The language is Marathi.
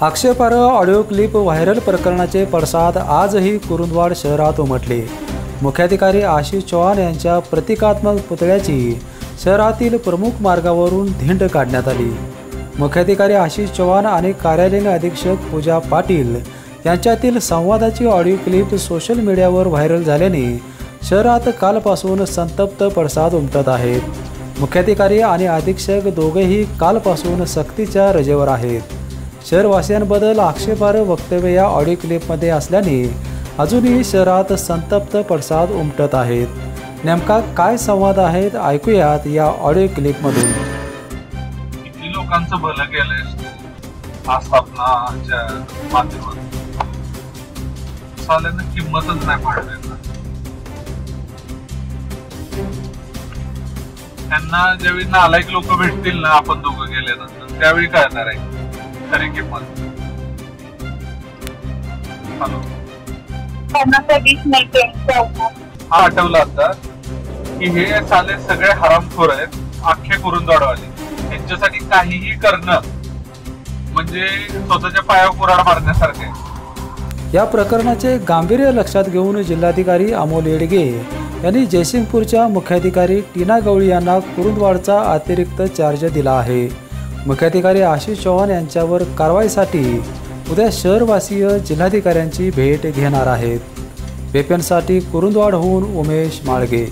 आक्षेपार्ह ऑडिओ क्लिप व्हायरल प्रकरणाचे पडसाद आजही कुरुंदवाड शहरात उमटले। मुख्याधिकारी आशिष चव्हाण यांच्या प्रतिकात्मक पुतळ्याची शहरातील प्रमुख मार्गावरून धिंड काढण्यात आली। मुख्याधिकारी आशिष चव्हाण आणि कार्यालयीन अधीक्षक पूजा पाटील यांच्यातील संवादाची ऑडिओ क्लिप सोशल मीडियावर व्हायरल झाल्याने शहरात कालपासून संतप्त पडसाद उमटत आहेत। मुख्याधिकारी आणि अधीक्षक दोघेही कालपासून सक्तीच्या रजेवर आहेत। शहरवासियांबद्दल आक्षेपार्ह वक्तव्य या ऑडिओ क्लिपमध्ये असल्याने अजूनही शहरात संतप्त पडसाद उमटत आहेत। नेमका काय संवाद आहेत ऐकूयात या ऑडिओ क्लिपमधून। किती लोकांचं भलं केलंय आस्थापनाच्या माध्यमातून, साल्यानं किंमतच नाही पाडली। त्यांना ज्यावेळी नालायक लोक भेटतील ना, आपण दोघं गेल्यानंतर त्यावेळी कळणार आहे खरी किंमत। हॅलो, हा आठवलं आता की हे साले सगळे हरामखोर आहेत, अख्खे कुरुंदवाडवाले। त्यांच्यासाठी काहीही करणं म्हणजे स्वतःच्या पायावर कुऱ्हाड मारण्यासारखे। या प्रकरणाचे गांभीर्य लक्षात घेऊन जिल्हाधिकारी अमोल येडगे यांनी जयसिंगपूरच्या मुख्याधिकारी टीना गवळी यांना कुरुंदवाडचा अतिरिक्त चार्ज दिला आहे। मुख्याधिकारी आशिष चव्हाण यांच्यावर कारवाईसाठी उद्या शहरवासीय जिल्हाधिकाऱ्यांची भेट घेणार आहेत। पेपनसाठी कुरुंदवाडहून उमेश माळगे।